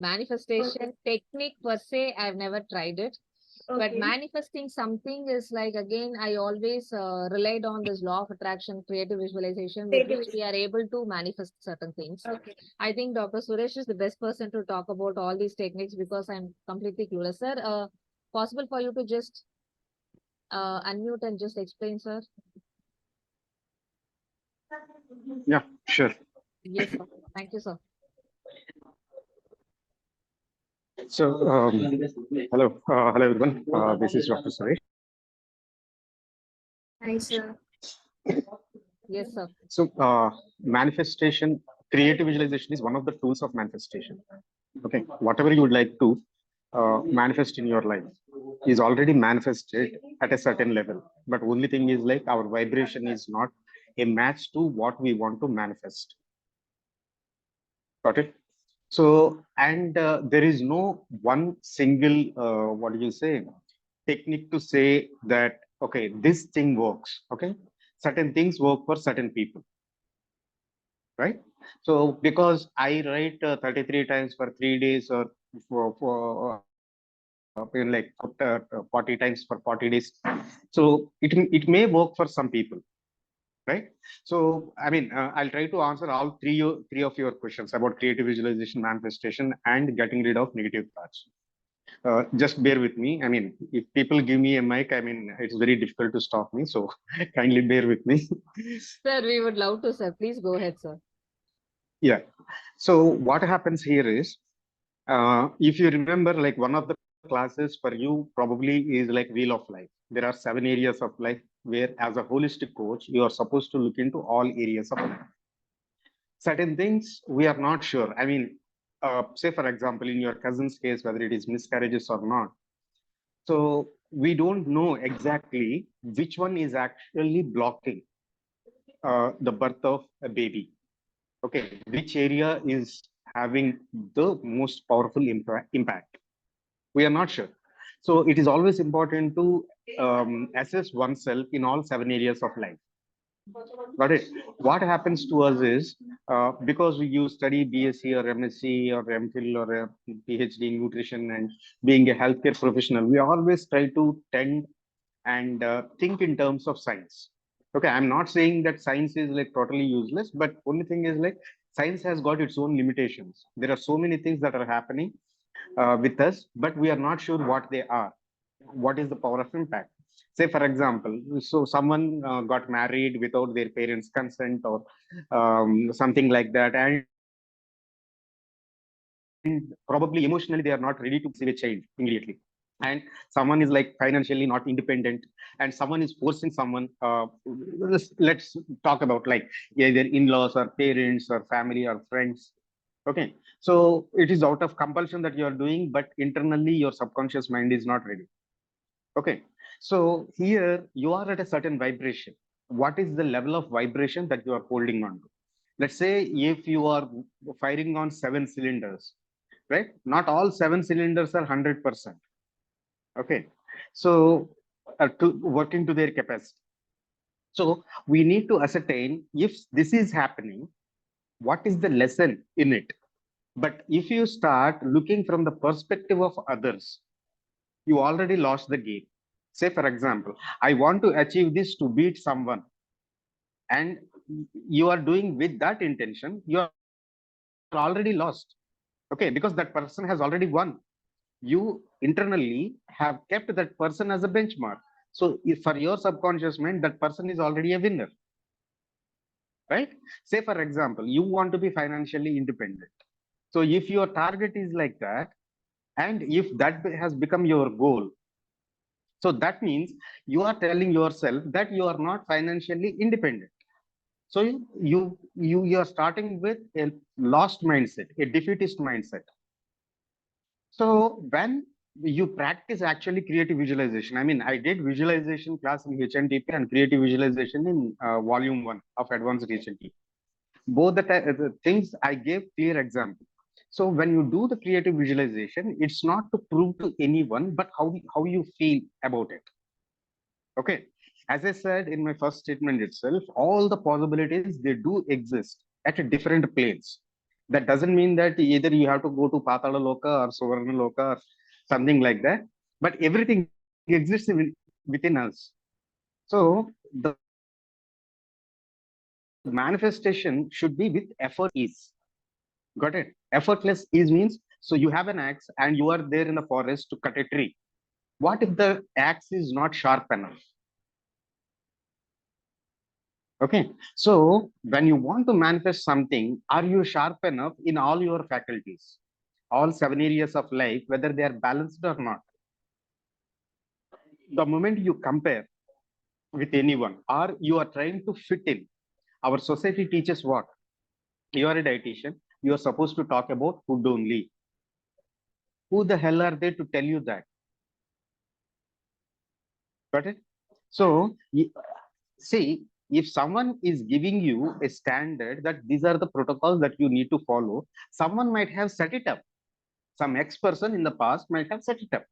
Manifestation technique per se, I've never tried it. But Okay. manifesting something is like, again, I always relied on this law of attraction, creative visualization, with which we are able to manifest certain things. Okay. I think Dr. Suresh is the best person to talk about all these techniques because I'm completely clueless. Sir, possible for you to just unmute and just explain, sir? Yeah, sure. Yes, sir. Thank you, sir. So, hello everyone. This is Dr. Suresh. Hi, sir. Yes, sir. So, manifestation, creative visualization is one of the tools of manifestation. Okay, whatever you would like to manifest in your life is already manifested at a certain level. But only thing is like our vibration is not a match to what we want to manifest. Got it? So, and there is no one single, what do you say, technique to say that, okay, this thing works. Okay. Certain things work for certain people, right? So, because I write 33 times for 3 days or like 40 times for 40 days. So, it may work for some people, right? So, I mean, I'll try to answer all three of your questions about creative visualization, manifestation, and getting rid of negative thoughts. Just bear with me. I mean, if people give me a mic, I mean, it's very difficult to stop me. So kindly bear with me. Sir, we would love to, sir. Please go ahead, sir. Yeah. So what happens here is, if you remember, like one of the classes for you probably is like Wheel of Life. There are 7 areas of life where, as a holistic coach, you are supposed to look into all areas of life. Certain things we are not sure. I mean, say for example, in your cousin's case, whether it is miscarriages or not. So we don't know exactly which one is actually blocking the birth of a baby. Okay, which area is having the most powerful impact? We are not sure. So it is always important to assess oneself in all 7 areas of life. Got it. What happens to us is because you study BSc or MSc or MPhil or a PhD in nutrition and being a healthcare professional, we always try to tend and think in terms of science. Okay, I'm not saying that science is like totally useless, but only thing is like science has got its own limitations. There are so many things that are happening with us, but we are not sure what they are. What is the power of impact? Say, for example, so someone got married without their parents' consent or something like that, and probably emotionally they are not ready to receive a child immediately. And someone is like financially not independent, and someone is forcing someone. Let's talk about like either in-laws or parents or family or friends. Okay, so it is out of compulsion that you are doing, but internally your subconscious mind is not ready. Okay, so here you are at a certain vibration. What is the level of vibration that you are holding on to? Let's say if you are firing on 7 cylinders, right? Not all 7 cylinders are 100%. Okay, so to working to their capacity. So we need to ascertain if this is happening, what is the lesson in it? But if you start looking from the perspective of others, you already lost the game. Say, for example, I want to achieve this to beat someone, and you are doing with that intention, you are already lost. Okay, because that person has already won. You internally have kept that person as a benchmark. So, if for your subconscious mind, that person is already a winner, right? Say, for example, you want to be financially independent. So, if your target is like that, and if that has become your goal, so that means you are telling yourself that you are not financially independent. So you are starting with a lost mindset, a defeatist mindset. So when you practice actually creative visualization, I mean, I did visualization class in HNTP and creative visualization in volume 1 of advanced HNTP. Both the things I gave clear example. So when you do the creative visualization, it's not to prove to anyone, but how you feel about it. Okay. As I said in my first statement itself, all the possibilities they do exist at different planes. That doesn't mean that either you have to go to Patala Loka or Suvarna Loka or something like that, but everything exists within us. So the manifestation should be with effortless ease. Got it? Effortless ease means, so you have an axe and you are there in the forest to cut a tree. What if the axe is not sharp enough? Okay. So when you want to manifest something, are you sharp enough in all your faculties, all 7 areas of life, whether they are balanced or not? The moment you compare with anyone or you are trying to fit in, our society teaches what? You are a dietitian, you are supposed to talk about food only. Who the hell are they to tell you that? Got it? So, see, if someone is giving you a standard that these are the protocols that you need to follow, someone might have set it up. Some ex person in the past might have set it up.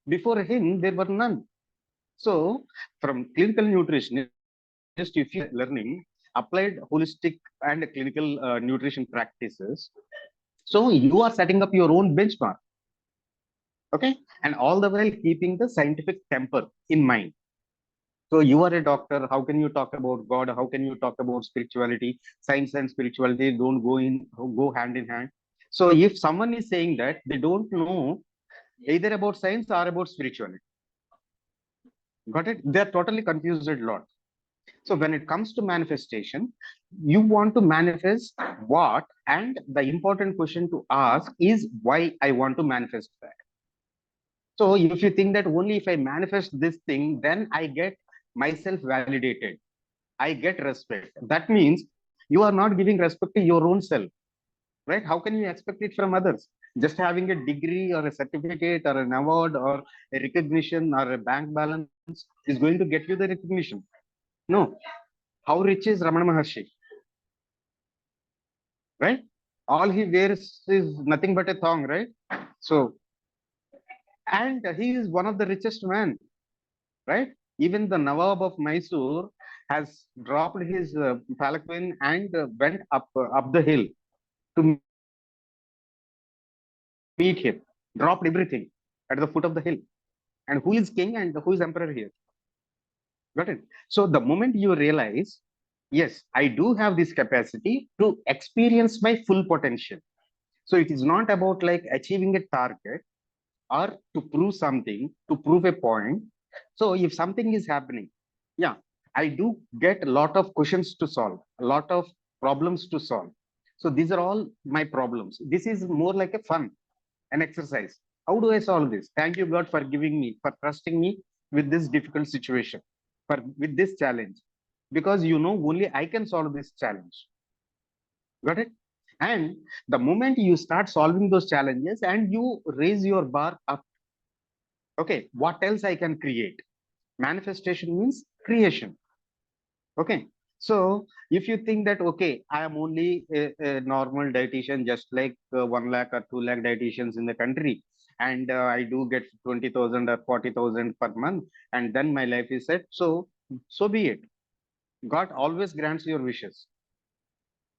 Before him, there were none. So, from clinical nutritionist, if you are learning applied holistic and clinical nutrition practices, so you are setting up your own benchmark. Okay. And all the while keeping the scientific temper in mind. So you are a doctor. How can you talk about God? How can you talk about spirituality? Science and spirituality don't go hand in hand. So if someone is saying that they don't know either about science or about spirituality, got it? They're totally confused a lot. So when it comes to manifestation, you want to manifest what? And the important question to ask is why I want to manifest that. So if you think that only if I manifest this thing, then I get myself validated, I get respect. That means you are not giving respect to your own self, right? How can you expect it from others? Just having a degree or a certificate or an award or a recognition or a bank balance is going to get you the recognition. No. How rich is Ramana Maharshi, right? All he wears is nothing but a thong, right? So, and he is one of the richest man, right? Even the Nawab of Mysore has dropped his palanquin and went up the hill to meet him, dropped everything at the foot of the hill. And who is king and who is emperor here? Got it? So the moment you realize, yes, I do have this capacity to experience my full potential. So it is not about like achieving a target or to prove something, to prove a point. So if something is happening, yeah, I do get a lot of questions to solve, a lot of problems to solve. So these are all my problems. This is more like a fun, an exercise. How do I solve this? Thank you, God, for giving me, for trusting me with this difficult situation, for with this challenge. Because you know, only I can solve this challenge. Got it? And the moment you start solving those challenges and you raise your bar up, okay, what else I can create? Manifestation means creation. Okay. So if you think that, okay, I am only a normal dietitian, just like 1 lakh or 2 lakh dietitians in the country, and I do get 20,000 or 40,000 per month, and then my life is set. So be it. God always grants your wishes,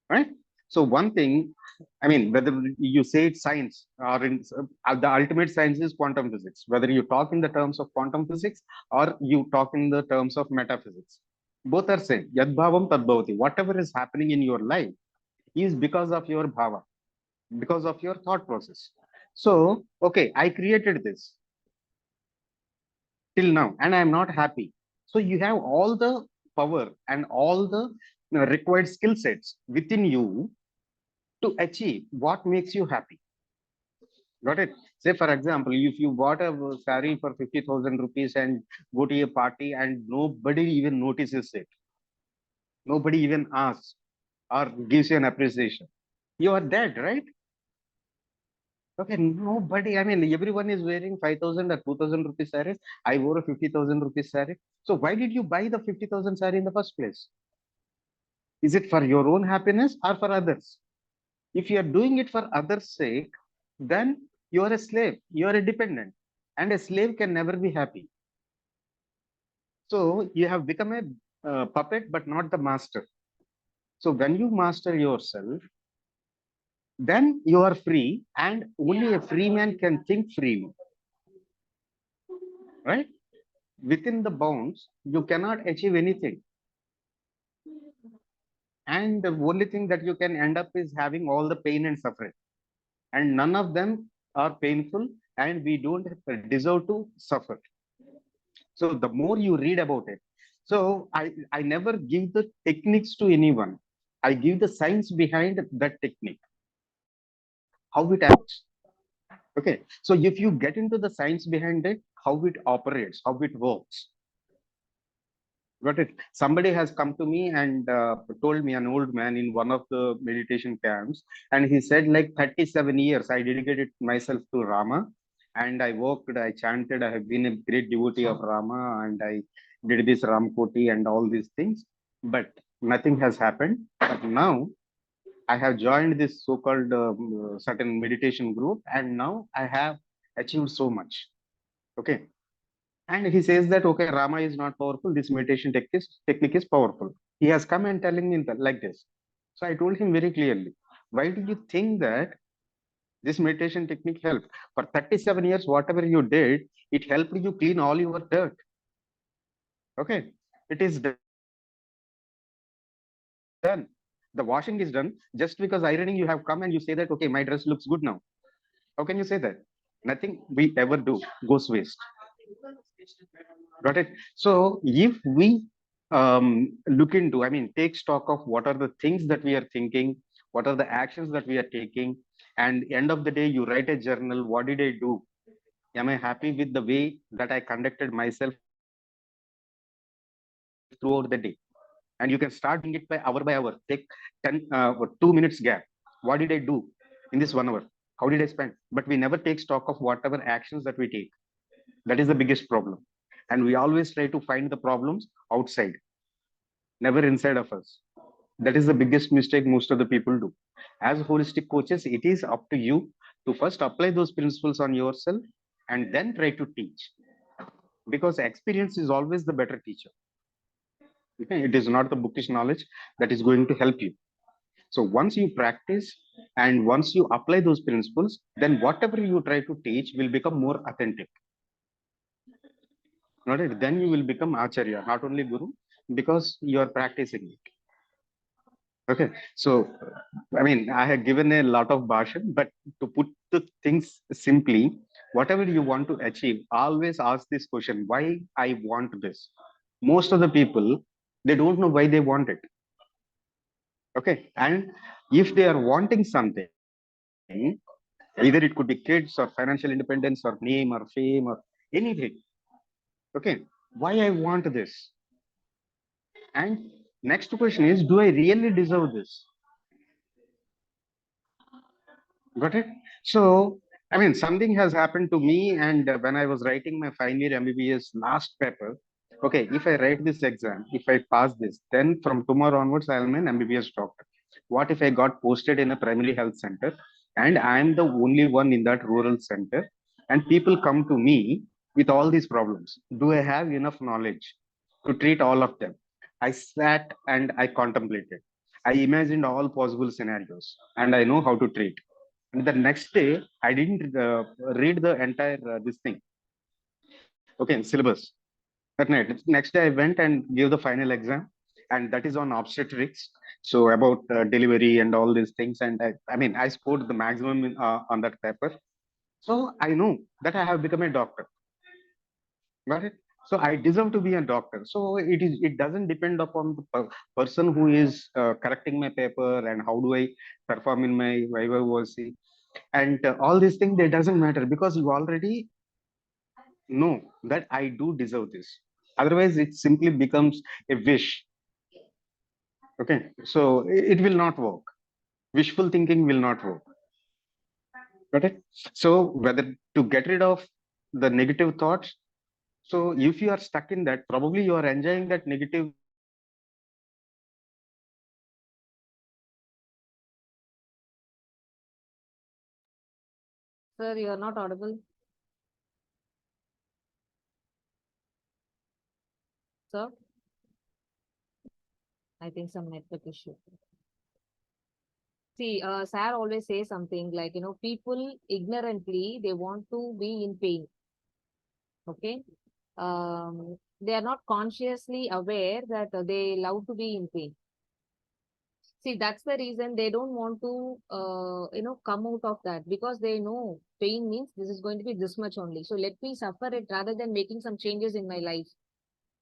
right? So one thing, I mean, whether you say it's science or in the ultimate science is quantum physics, whether you talk in the terms of quantum physics or you talk in the terms of metaphysics, both are same. Yad bhavam tad bhavati. Whatever is happening in your life is because of your bhava, because of your thought process. So, okay, I created this till now and I am not happy. So you have all the power and all the required skill sets within you to achieve what makes you happy. Got it? Say, for example, if you bought a saree for 50,000 rupees and go to a party and nobody even notices it, nobody even asks or gives you an appreciation, you are dead, right? Okay, nobody, I mean, everyone is wearing 5,000 or 2,000 rupees sarees. I wore a 50,000 rupees saree. So why did you buy the 50,000 saree in the first place? Is it for your own happiness or for others? If you are doing it for others' sake, then you are a slave, you are a dependent, and a slave can never be happy. So you have become a puppet, but not the master. So when you master yourself, then you are free, and only a free man can think freely, right? Within the bounds, you cannot achieve anything. And the only thing that you can end up is having all the pain and suffering. And none of them are painful, and we don't deserve to suffer. So the more you read about it, so I never give the techniques to anyone. I give the science behind that technique, how it acts. Okay. So if you get into the science behind it, how it operates, how it works. Got it. Somebody has come to me and told me, an old man in one of the meditation camps, and he said, like 37 years, I dedicated myself to Rama, and I worked, I chanted, I have been a great devotee of Rama, and I did this Ramkoti and all these things, but nothing has happened. But now I have joined this so-called certain meditation group, and now I have achieved so much. Okay. And he says that, okay, Rama is not powerful. This meditation technique is powerful. He has come and telling me that, like this. So I told him very clearly, why do you think that this meditation technique helped? For 37 years, whatever you did, it helped you clean all your dirt. Okay. It is done. The washing is done. Just because ironing, you have come and you say that, okay, my dress looks good now. How can you say that? Nothing we ever do goes waste. Got it? So if we look into, I mean, take stock of what are the things that we are thinking, what are the actions that we are taking, and end of the day, you write a journal. What did I do? Am I happy with the way that I conducted myself throughout the day? And you can start doing it by hour by hour. Take 2 minutes gap. What did I do in this 1 hour? How did I spend? But we never take stock of whatever actions that we take. That is the biggest problem. And we always try to find the problems outside, never inside of us. That is the biggest mistake most of the people do. As holistic coaches, it is up to you to first apply those principles on yourself and then try to teach, because experience is always the better teacher. Okay? It is not the bookish knowledge that is going to help you. So once you practice and once you apply those principles, then whatever you try to teach will become more authentic. Not it? Then you will become acharya, not only guru, because you are practicing it. Okay. So, I mean, I have given a lot of bhashan, but to put the things simply, whatever you want to achieve, always ask this question: why I want this? Most of the people, they don't know why they want it. Okay. And if they are wanting something, either it could be kids or financial independence or name or fame or anything. Okay. Why I want this? And next question is, do I really deserve this? Got it? So, I mean, something has happened to me, and when I was writing my final year MBBS last paper, okay, if I write this exam, if I pass this, then from tomorrow onwards, I'll be an MBBS doctor. What if I got posted in a primary health center and I'm the only one in that rural center, and people come to me with all these problems? Do I have enough knowledge to treat all of them? I sat and I contemplated. I imagined all possible scenarios and I know how to treat. And the next day, I didn't read the entire this thing. Okay, syllabus. That night, next day, I went and gave the final exam, and that is on obstetrics. So about delivery and all these things, and I mean, I scored the maximum on that paper. So I know that I have become a doctor. Got it? So I deserve to be a doctor. So it is. It doesn't depend upon the person who is correcting my paper and how do I perform in my viva voce and all these things. They doesn't matter because you already know that I do deserve this. Otherwise, it simply becomes a wish. Okay, so it will not work. Wishful thinking will not work. Got it? So whether to get rid of the negative thoughts. So if you are stuck in that, probably you are enjoying that negative Sir, you are not audible. Sir, I think some network issue. See, Sir always say something like, people ignorantly, they want to be in pain. Okay. They are not consciously aware that they love to be in pain. See, that's the reason they don't want to, come out of that, because they know pain means this is going to be this much only. So let me suffer it rather than making some changes in my life.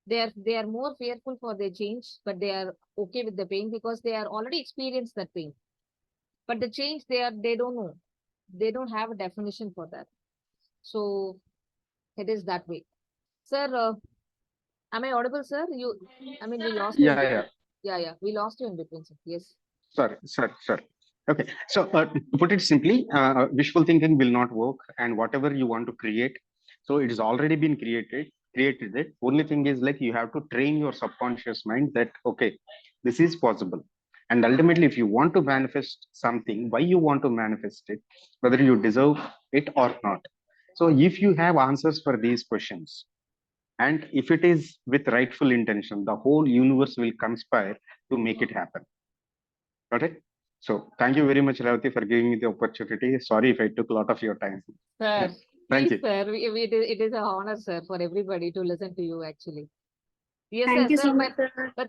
They are more fearful for their change, but they are okay with the pain because they are already experienced that pain. But the change, they don't know. They don't have a definition for that. So it is that way. Sir, am I audible, sir? We lost you in Yeah, yeah. between. Yeah, we lost you in between, sir. Yes. Sorry. Okay. So to put it simply, wishful thinking will not work, and whatever you want to create, so it has already been created it. Only thing is like you have to train your subconscious mind that okay, this is possible. And ultimately, if you want to manifest something, why you want to manifest it, whether you deserve it or not. So if you have answers for these questions, and if it is with rightful intention, the whole universe will conspire to make it happen. Got it? So thank you very much, Ravati, for giving me the opportunity. Sorry if I took a lot of your time. Sir, Yeah. Thank please, you. sir. It is an honor, sir, for everybody to listen to you, actually. Yes, sir. Thank you Sir, so much, sir. but